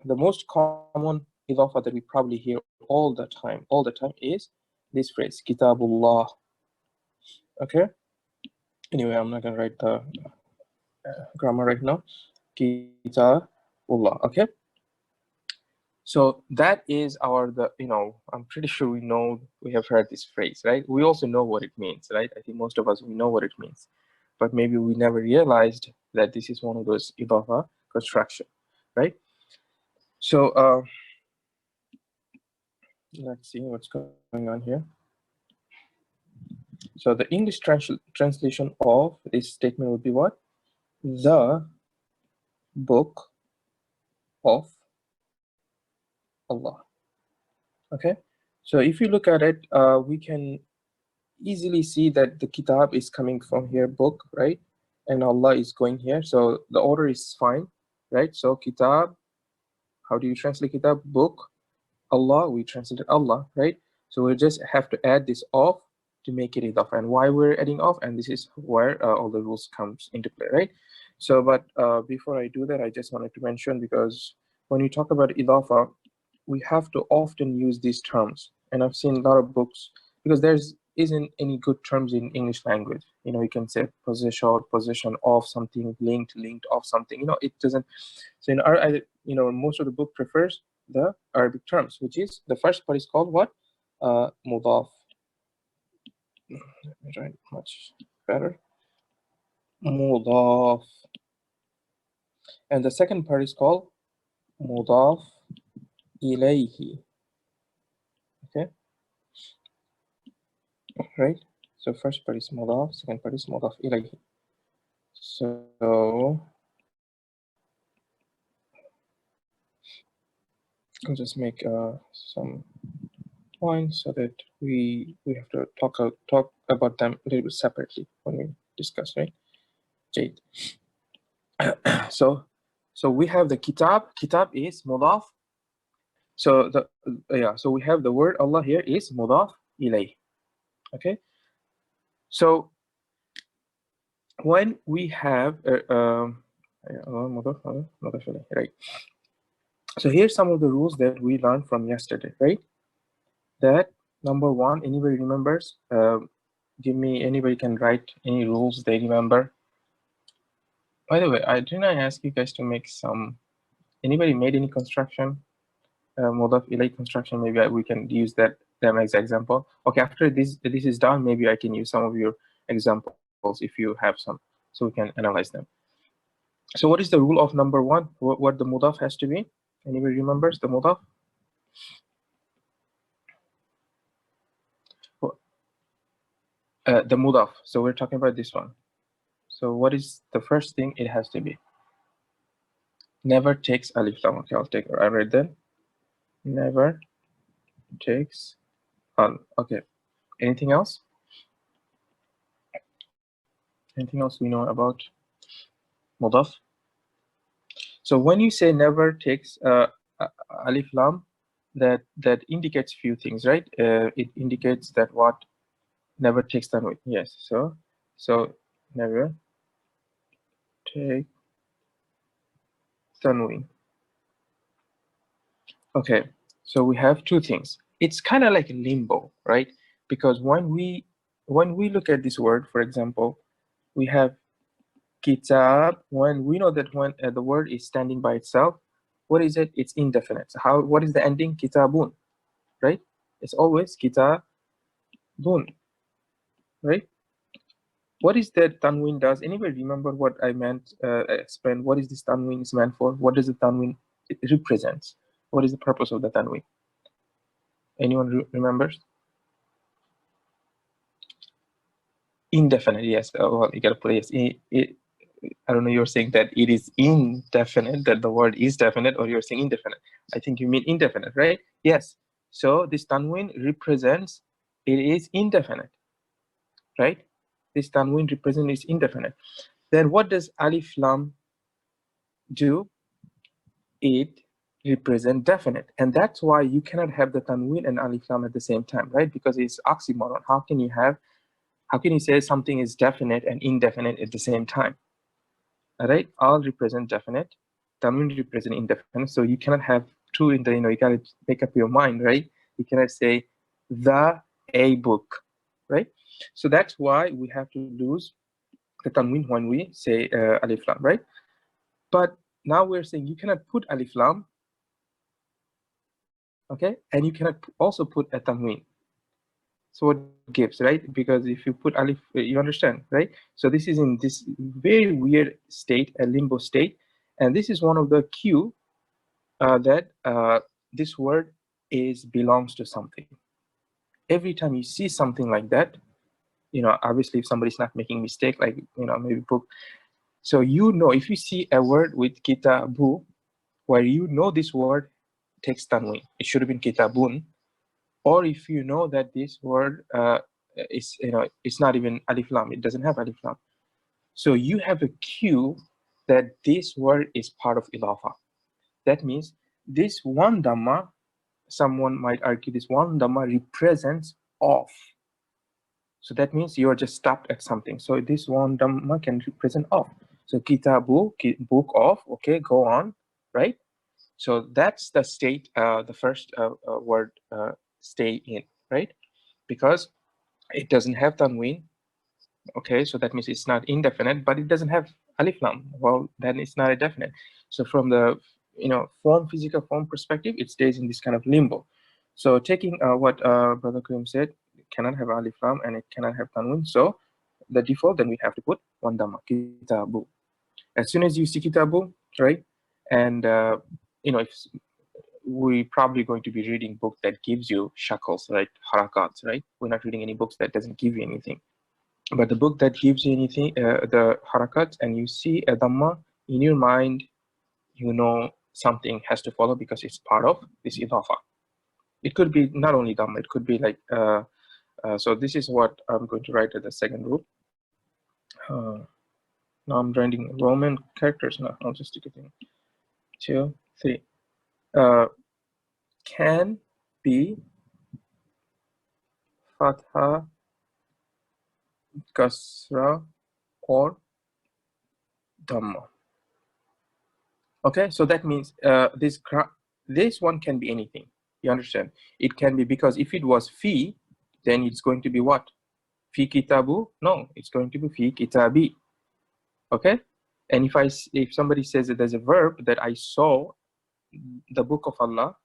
the most common idafa that we probably hear all the time is this phrase, Kitabullah. Okay. Anyway, I'm not gonna write the grammar right now. Kitabullah. Okay. So that is I'm pretty sure we have heard this phrase, right? We also know what it means, right? I think most of us, we know what it means, but maybe we never realized that this is one of those idafa construction, right? So let's see what's going on here. So the English translation of this statement would be what? The book of Allah. Okay, so if you look at it, we can easily see that the kitab is coming from here, book, right? And Allah is going here, so the order is fine, right? So kitab, how do you translate kitab? Book. Allah, we translated Allah, right? So we just have to add this of to make it idafah. And why we're adding of, and this is where all the rules comes into play, right? So, but before I do that, I just wanted to mention, because when you talk about idafa, we have to often use these terms. And I've seen a lot of books, because there's isn't any good terms in English language. You can say possession of something, linked of something. It doesn't. So in our, most of the book prefers the Arabic terms, which is the first part is called what? Mudaf. Let me write much better. Mudaf. And the second part is called mudaf ilayhi. Okay. Right. So first part is mudaf, second part is mudaf ilayhi. So I'll just make some points so that we have to talk about them a little bit separately when we discuss, right? Jade. So we have the kitab. Kitab is mudaf. So so we have the word Allah here is mudaf ilayh. Okay. So when we have right. So here's some of the rules that we learned from yesterday, right? That number one, anybody remembers? Anybody can write any rules they remember. By the way, didn't I ask you guys to make some? Anybody made any construction? Mudaf ilayh construction. Maybe we can use them as example. Okay, after this is done, maybe I can use some of your examples if you have some, so we can analyze them. So what is the rule of number one? What the mudaf has to be? Anybody remembers the mudaf? The mudaf. So we're talking about this one. So what is the first thing it has to be? Never takes alif lam. Okay, I read that. Never takes al. Okay. Anything else? Anything else we know about mudaf? So when you say never takes alif lam, that indicates few things, right? It indicates that what never takes tanween. Yes. So never take tanween. Okay. So we have two things. It's kind of like limbo, right? Because when we look at this word, for example, we have kitab. When we know that when the word is standing by itself, what is it? It's indefinite. So what is the ending? Kitabun, right? It's always kitabun, right? What is that tanween does? Anybody remember what I meant? Explain what is this tanween is meant for? What does the tanween represents? What is the purpose of the tanween? Anyone remembers? Indefinite, yes. Well, you gotta put yes. I don't know. You're saying that it is indefinite, that the word is definite, or you're saying indefinite. I think you mean indefinite, right? Yes. So this tanween represents it is indefinite, right? This tanween represents is indefinite. Then what does alif lam do? It represent definite, and that's why you cannot have the tanween and alif lam at the same time, right? Because it's oxymoron. How can you say something is definite and indefinite at the same time? All right, all represent definite. tanween represent indefinite, so you cannot have two in the, you gotta make up your mind, right? You cannot say the a book, right? So that's why we have to lose the tanween when we say alif lam, right? But now we're saying you cannot put alif lam, okay, and you cannot also put a tanween. So what gives, right? Because if you put alif, you understand, right? So this is in this very weird state, a limbo state, and this is one of the cue that this word belongs to something. Every time you see something like that, obviously if somebody's not making mistake, like maybe book. So if you see a word with kitabu, where this word takes tanween, it should have been kitabun. Or if you know that this word is, it's not even alif lam, it doesn't have alif lam. So you have a cue that this word is part of idafa. That means this one dhamma, someone might argue this one dhamma represents off. So that means you're just stopped at something. So this one dhamma can represent off. So kitabu, book of, okay, go on, right? So that's the state, the first word stay in, right? Because it doesn't have tanween, okay, so that means it's not indefinite, but it doesn't have alif lam. Well, then it's not a definite. So from the physical form perspective, it stays in this kind of limbo. So taking what Brother Karim said, it cannot have alif lam and it cannot have tanween. So the default, then we have to put one dhamma, kitabu. As soon as you see kitabu, right, and if we probably going to be reading book that gives you shakals, right, harakats, right? We're not reading any books that doesn't give you anything. But the book that gives you anything, the harakat, and you see a dhamma in your mind, something has to follow because it's part of this idafa. It could be not only dhamma, it could be like, so this is what I'm going to write at the second rule. Now I'm writing Roman characters now. I'll just stick it in 2, 3. Can be fatha, kasra, or dhamma. Okay, so that means this one can be anything. You understand? It can be, because if it was fi, then it's going to be what? Fi kitabu? No, it's going to be fi kitabi. Okay, and if somebody says that there's a verb that I saw the book of Allah,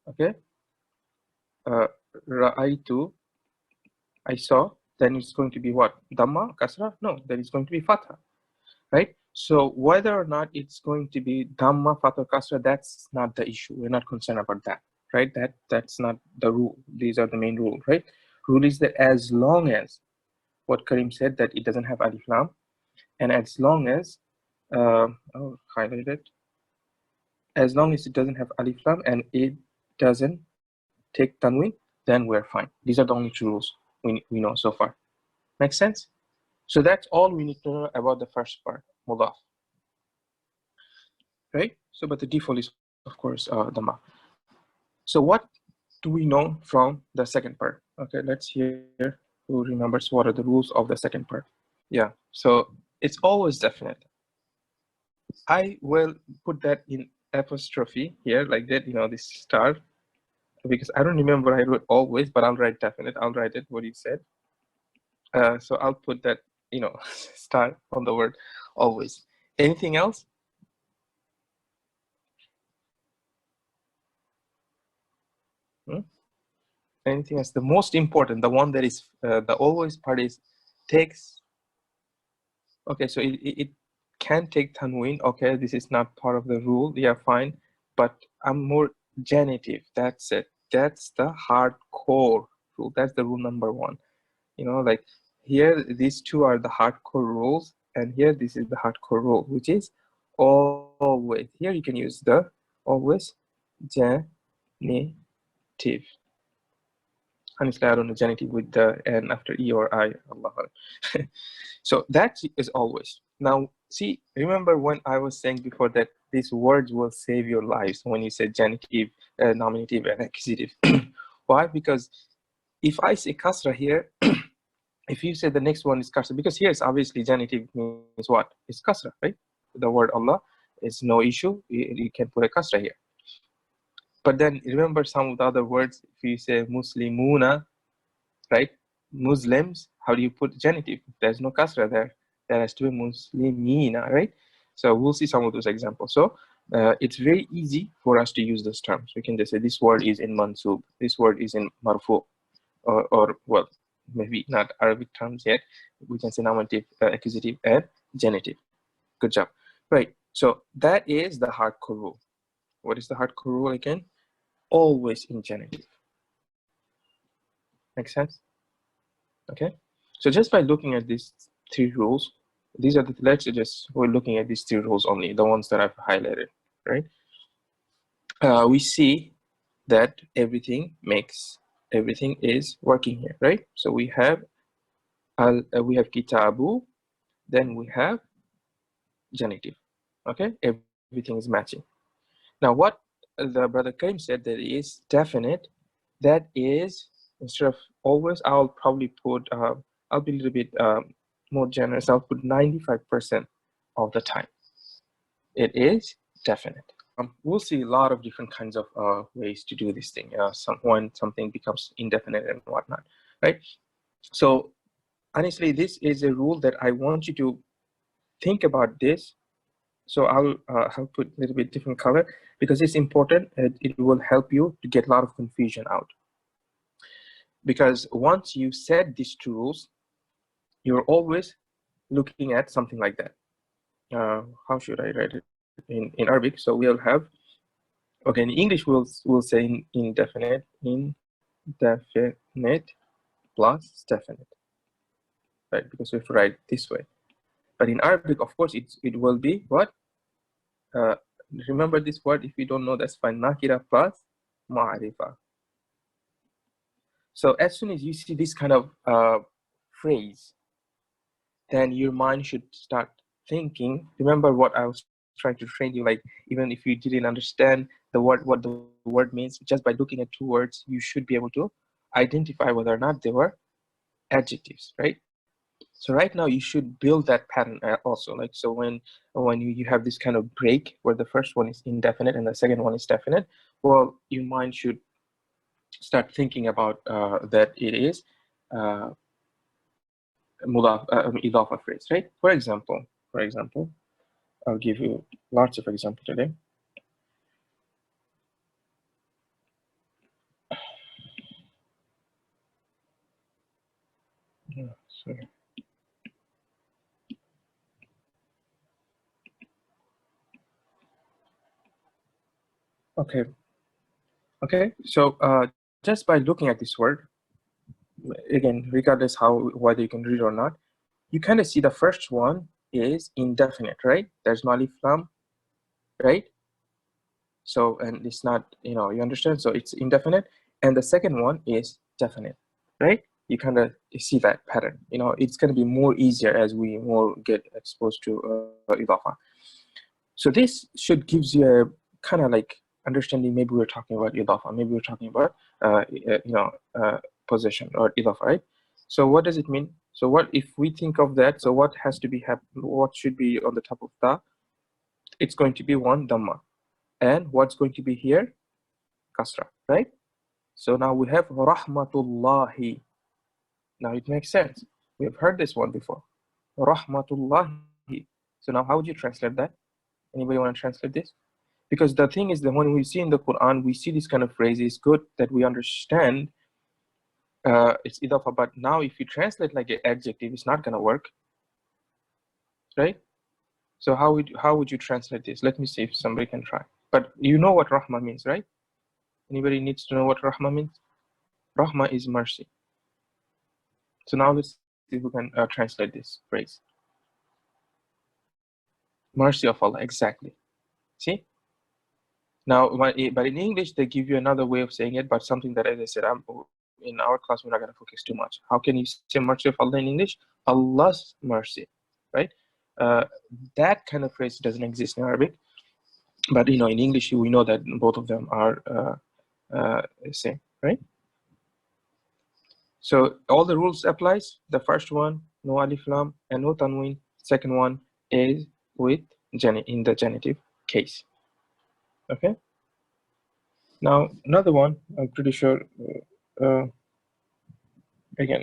okay, ra'aitu, I saw, then it's going to be what? Dhamma, kasra? No, then it's going to be fatha, right? So whether or not it's going to be dhamma, fatha, kasra, that's not the issue. We're not concerned about that, right? That's not the rule. These are the main rule, right? Rule is that as long as what Karim said, that it doesn't have alif lam, and as long as I'll highlight it, as long as it doesn't have alif lam and it doesn't take tanween, then we're fine. These are the only two rules we know so far. Make sense? So that's all we need to know about the first part, mudaf. Right? So, but the default is, of course, dhamma. So what do we know from the second part? Okay, let's hear who remembers what are the rules of the second part. Yeah, so it's always definite. I will put that in apostrophe here, like that, this star, because I don't remember I wrote always, but I'll write definite. I'll write it, what you said. So I'll put that, star on the word always. Anything else? Anything else? The most important, the one that is the always part is takes. Okay, so it can take tanween. Okay, this is not part of the rule. Yeah, fine. But I'm more genitive. That's it. That's the hardcore rule. That's the rule number 1. Like here, these two are the hardcore rules, and here this is the hardcore rule, which is always. Here you can use the always genitive. Honestly, I don't know genitive with the N after E or I. Allah. So that is always. Now, see, remember when I was saying before that these words will save your lives when you say genitive, nominative, and accusative. Why? Because if I say kasra here, if you say the next one is kasra, because here it's obviously genitive means what? It's kasra, right? The word Allah it's no issue. You can put a kasra here. But then remember some of the other words. If you say Muslimuna, right? Muslims, how do you put genitive? There's no kasra there. There has to be Muslimina, right? So we'll see some of those examples. So it's very easy for us to use those terms. We can just say this word is in mansub, this word is in marfu, or well, maybe not Arabic terms yet. We can say nominative, accusative, and genitive. Good job. Right. So that is the hardcore rule. What is the hardcore rule again? Always in genitive. Make sense? Okay. So just by looking at these three rules, these are the, we're looking at these three rules only, the ones that I've highlighted, right? We see that everything is working here, right? So we have kitabu, then we have genitive. Okay, everything is matching. Now what the brother Karim said that is definite, that is, instead of always, I'll probably put I'll be a little bit more generous. I'll put 95% of the time it is definite. We'll see a lot of different kinds of ways to do this thing. When something becomes indefinite and whatnot, right? So honestly, this is a rule that I want you to think about this. So I'll put a little bit different color because it's important. It will help you to get a lot of confusion out. Because once you set these two rules, you're always looking at something like that. How should I write it in Arabic? So we'll have, okay, in English we'll say indefinite plus definite, right? Because we have to write this way. But in Arabic, of course, it will be what? Remember this word. If you don't know, that's fine. Nakira plus ma'arifa. So as soon as you see this kind of phrase, then your mind should start thinking. Remember what I was trying to train you, like even if you didn't understand the word, what the word means, just by looking at two words, you should be able to identify whether or not they were adjectives, right? So right now you should build that pattern also. Like, so when you have this kind of break where the first one is indefinite and the second one is definite, well, your mind should start thinking about that it is Idafah phrase, right? For example, I'll give you lots of examples today. Sorry. Okay. So just by looking at this word, again, regardless whether you can read or not, you kind of see the first one is indefinite, right? There's no alif lam, right? So, and it's not, you understand? So it's indefinite. And the second one is definite, right? You kind of see that pattern. It's going to be more easier as we more get exposed to Idafah. So this should gives you a kind of like understanding. Maybe we're talking about Idafah. Maybe we're talking about, possession or Idafah, right? So what does it mean? So what if we think of that? So what has to be what should be on the top of ta? It's going to be one dhamma. And what's going to be here? Kasra, right? So now we have rahmatullahi. Now it makes sense. We have heard this one before. Rahmatullahi. So now how would you translate that? Anybody want to translate this? Because the thing is that when we see in the Quran, we see this kind of phrase. It's good that we understand it's idafa, but now if you translate like an adjective, it's not going to work, right? So how would you translate this? Let me see if somebody can try. But you know what rahma means, right? Anybody needs to know what rahma means? Rahma is mercy. So now let's see if we can translate this phrase. Mercy of Allah, exactly. See? Now, but in English, they give you another way of saying it, but something that, as I said, in our class, we're not going to focus too much. How can you say mercy of Allah in English? Allah's mercy, right? That kind of phrase doesn't exist in Arabic. But, in English, we know that both of them are same, right? So all the rules applies. The first one, no alif lam and no tanween. Second one is with in the genitive. case. Okay. Now another one, I'm pretty sure. Again,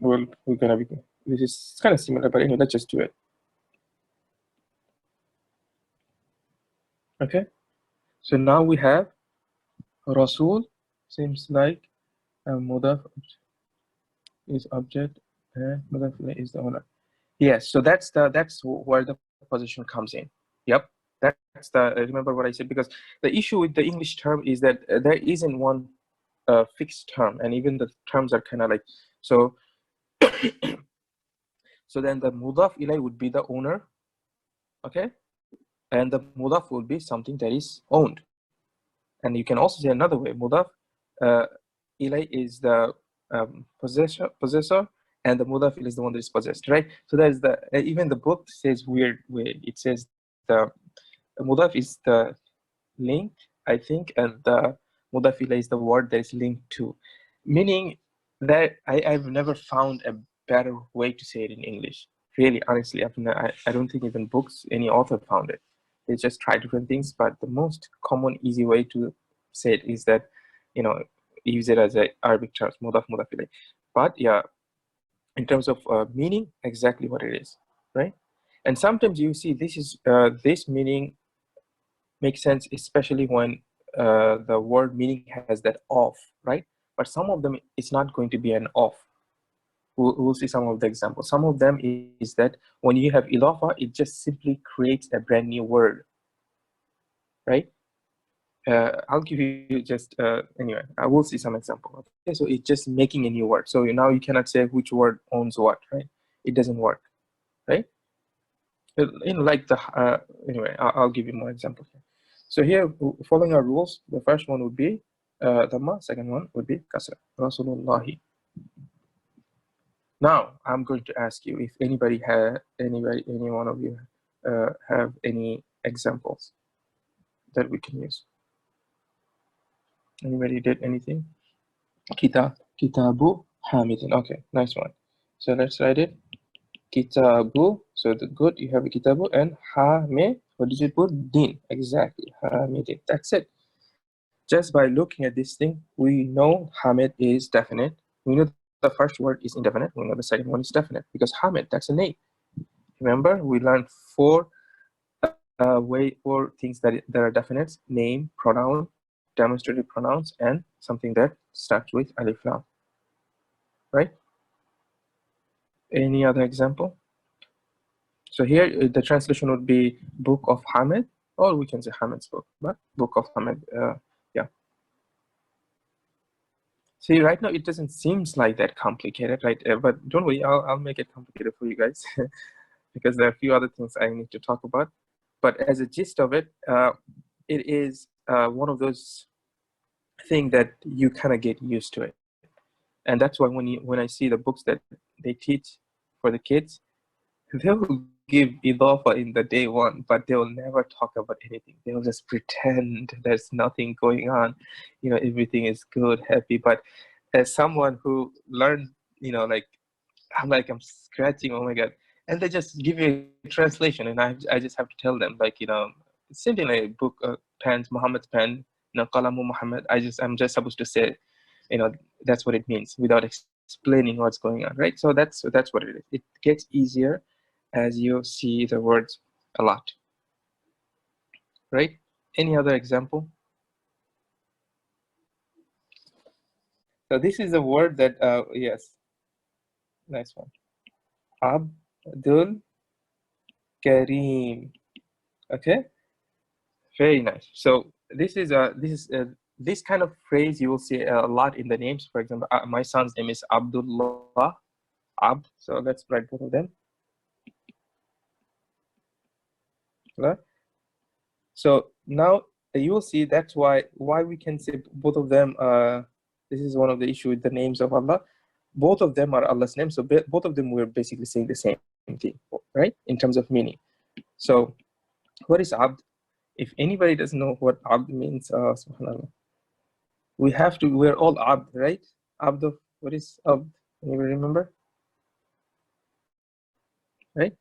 we're gonna be. This is kind of similar, but anyway, let's just do it. Okay. So now we have Rasul. Seems like Mudaf is object and Mudaf is the owner. Yes. So that's where the position comes in. Yep. That's the remember what I said, because the issue with the English term is that there isn't one fixed term, and even the terms are kind of like so. So then the mudaf ilay would be the owner, okay, and the mudaf will be something that is owned. And you can also say another way, mudaf uh, ilay is the possessor, and the mudaf ilay is the one that is possessed, right? So there's the even the book says weird way. It says the mudaf is the link, I think, and the mudaf ilay is the word that is linked to, meaning that I've never found a better way to say it in English. Really, honestly, I don't think even books, any author found it. They just try different things, but the most common, easy way to say it is that, use it as a Arabic term, mudaf ilay. But yeah, in terms of meaning, exactly what it is, right? And sometimes you see this meaning makes sense, especially when the word meaning has that of, right? But some of them, it's not going to be an of. We'll see some of the examples. Some of them is that when you have idafa, it just simply creates a brand new word, right? I'll give you just, anyway, I will see some example. Okay, so it's just making a new word. So now you cannot say which word owns what, right? It doesn't work, right? Like the, anyway, I'll give you more examples here. So here, following our rules, the first one would be Dhamma, second one would be Kasra, Rasulullahi. Now, I'm going to ask you if any one of you have any examples that we can use. Anybody did anything? Kitabu Hamidin. Okay, nice one. So let's write it. Kitabu. So the good, you have a kitabu, and Hamid. What did you put? Din. Exactly. Hamidin. That's it. Just by looking at this thing, we know Hamid is definite. We know the first word is indefinite. We know the second one is definite because Hamid, that's a name. Remember, we learned four things that are definite: name, pronoun, demonstrative pronouns, and something that starts with alif lam. Right? Any other example? So here the translation would be Book of Hamid, or we can say Hamid's book, but Book of Hamid. Yeah. See, right now it doesn't seem like that complicated, right? But don't worry, I'll make it complicated for you guys because there are a few other things I need to talk about. But as a gist of it, it is one of those things that you kind of get used to it, and that's why when I see the books that they teach for the kids, they will give Idafah in the day one, but they will never talk about anything. They will just pretend there's nothing going on, everything is good, happy. But as someone who learned, like I'm scratching, oh my god, and they just give you a translation, and I just have to tell them, like, it's something like a book, pens, Muhammad's pen, Qalamu Muhammad. I'm just supposed to say, that's what it means without explaining what's going on, right? So that's what it is. It gets easier as you see the words a lot, right? Any other example? So this is a word that, yes, nice one. Abdul Kareem. Okay, very nice. So this kind of phrase you will see a lot in the names. For example, my son's name is Abdullah. Abd. So let's write both of them. So now you will see that's why we can say both of them. This is one of the issue with the names of Allah. Both of them are Allah's names, so both of them we're basically saying the same thing, right? In terms of meaning. So what is Abd? If anybody doesn't know what Abd means, subhanallah, we're all Abd, right? Abd of, what is Abd? Anybody remember? Right?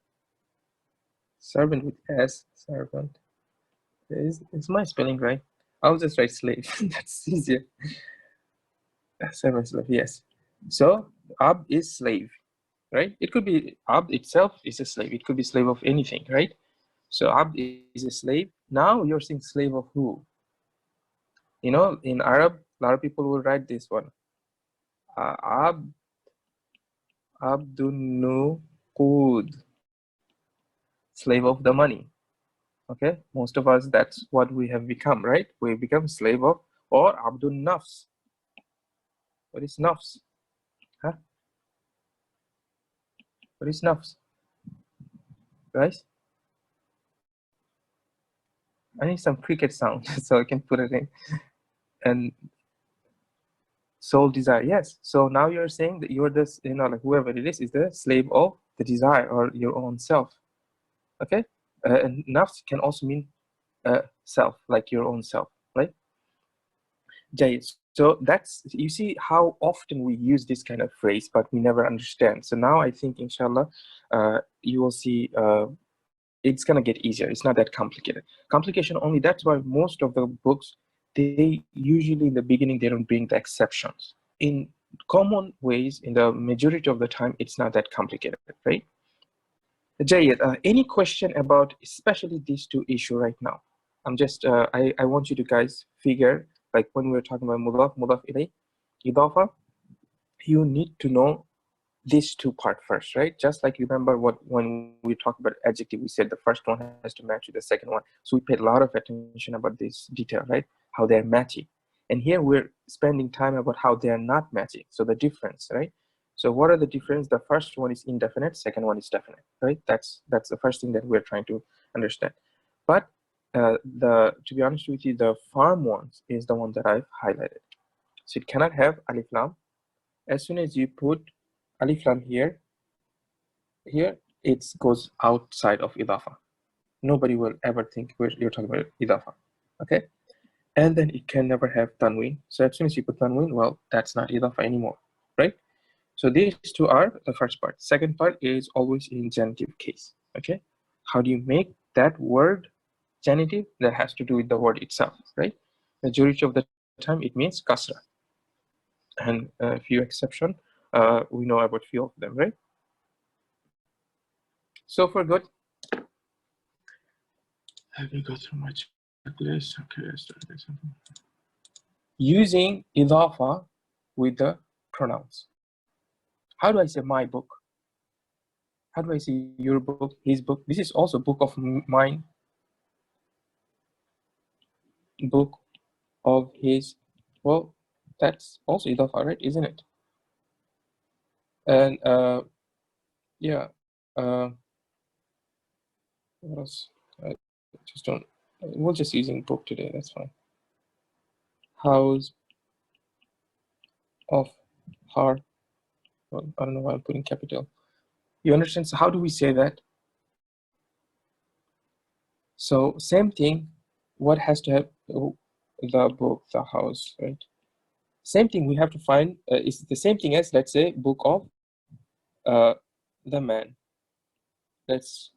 Servant with S, servant. Is my spelling right? I'll just write slave. That's easier. Slave, yes. So abd is slave, right? It could be abd itself is a slave. It could be slave of anything, right? So abd is a slave. Now you're saying slave of who? You know, in Arab, a lot of people will write this one. Abd abdun nuqud, slave of the money. Okay, most of us, that's what we have become, right? We become slave of, or abdun nafs. What is nafs? Huh? What is nafs, guys? I need some cricket sound so I can put it in. And soul desire, yes. So now you're saying that you're this, you know, like whoever it is the slave of the desire or your own self. Okay, and nafs can also mean self, like your own self, right? Jay, so that's, you see how often we use this kind of phrase, but we never understand. So now I think, inshallah, you will see it's gonna get easier. It's not that complicated. Complication only. That's why most of the books, they usually in the beginning they don't bring the exceptions. In common ways, in the majority of the time, it's not that complicated, right? Jayed, any question about especially these two issues right now? I'm just, I want you to guys figure, like when we're talking about mudaf ilay, idafa, you need to know these two part first, right? Just like remember what when we talk about adjective, we said the first one has to match with the second one. So we paid a lot of attention about this detail, right? How they're matching. And here we're spending time about how they are not matching. So the difference, right? So what are the difference? The first one is indefinite, second one is definite, right? That's the first thing that we're trying to understand. But the to be honest with you, the farm ones is the one that I've highlighted. So it cannot have alif lam. As soon as you put alif lam here, it goes outside of idafa. Nobody will ever think you're talking about idafa. Okay, and then it can never have tanween. So as soon as you put tanween, well, that's not idafa anymore, right? So these two are the first part. Second part is always in genitive case. Okay, how do you make that word genitive? That has to do with the word itself, right? Majority of the time it means kasra, and a few exception. We know about few of them, right? So for good. Let me go through my checklist. Okay, let's start with something. Using idafa with the pronouns. How do I say my book? How do I say your book, his book? This is also book of mine, book of his. Well, that's also idafa, right? Isn't it? And yeah, what else? I just don't. We're just using book today. That's fine. House of her. Well, I don't know why I'm putting capital. You understand? So how do we say that? So same thing. What has to have the book, the house, right? Same thing. We have to find is the same thing as, let's say, book of uh, the man. Let's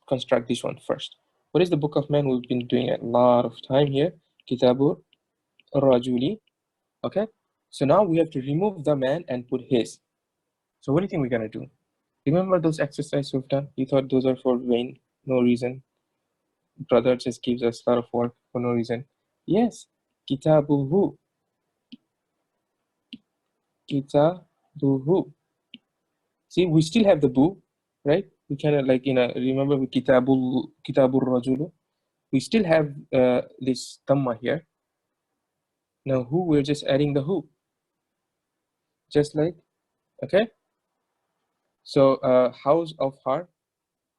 construct this one first. What is the book of man? We've been doing a lot of time here. Kitabur Rajuli. Okay. So now we have to remove the man and put his. So what do you think we're gonna do? Remember those exercises we've done? You thought those are for vain, no reason. Brother just gives us a lot of work for no reason. Yes, kitabuhu, kitabuhu. See, we still have the bu, right? We kind of like, remember with kitabur rajulu. We still have this dhamma here. Now who, we're just adding the who. Just like, okay? So house of her,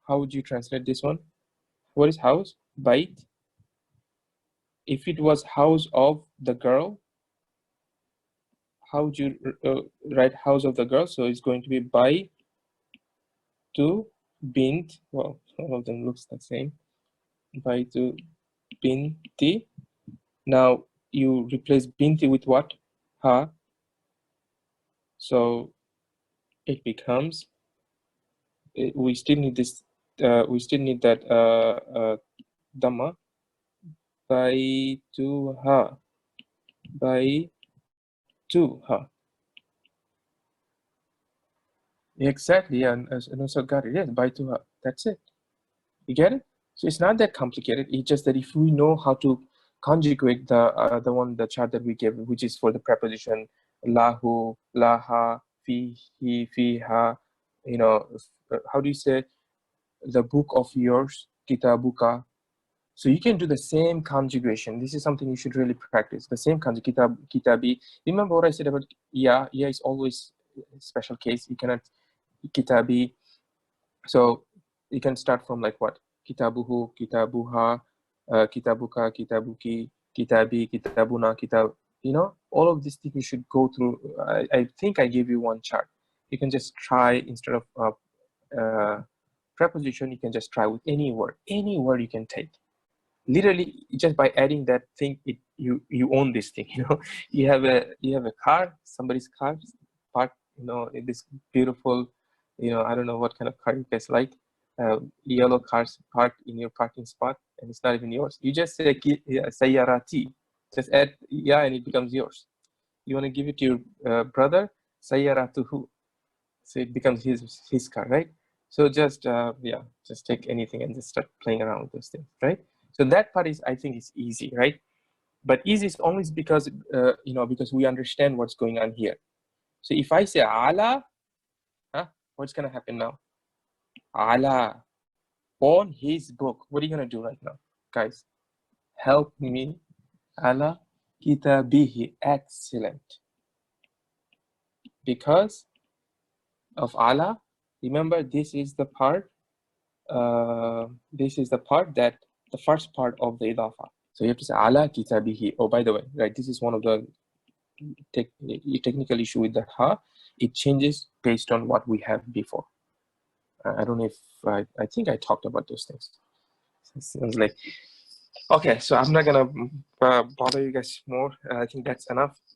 how would you translate this one? What is house? Bait. If it was house of the girl, how would you write house of the girl? So it's going to be by to bint. Well, all of them looks the same. By to binti. Now you replace binti with what? Ha. So it becomes. We still need this. We still need that dhamma. Baituha. Baituha. Exactly, yeah, and so got it. Yes, Baituha. That's it. You get it? So it's not that complicated. It's just that if we know how to conjugate the chart that we gave, which is for the preposition lahu, laha, fihi, fiha, how do you say the book of yours, kitabuka? So you can do the same conjugation. This is something you should really practice. The same conjugation, kitabi. Remember what I said about yeah? Yeah is always a special case. You cannot kitabi. So you can start from like what? Kitabuhu, kitabuha, kitabuka, kitabuki, kitabi, kitabuna, kitab. All of these things you should go through. I think I gave you one chart. You can just try instead of preposition, you can just try with any word. Any word you can take. Literally, just by adding that thing, you own this thing. You have a car, somebody's car parked. In this beautiful, I don't know what kind of car you guys like. Yellow cars parked in your parking spot, and it's not even yours. You just say sayyarati, just add yeah, and it becomes yours. You want to give it to your brother, sayyaratuhu, so it becomes his car, right? So just just take anything and just start playing around with those things, right? So that part is, I think, is easy, right? But easy is only because because we understand what's going on here. So if I say ala, what's gonna happen now? Ala, on his book. What are you gonna do right now, guys? Help me. Ala kitabihi. Excellent. Because of ala, remember this is the part. This is the part that the first part of the idafa. So you have to say ala kitabihi. Oh, by the way, right? This is one of the technical issue with the ha. It changes based on what we have before. I don't know if I think I talked about those things. It sounds like okay. So I'm not gonna bother you guys more. I think that's enough.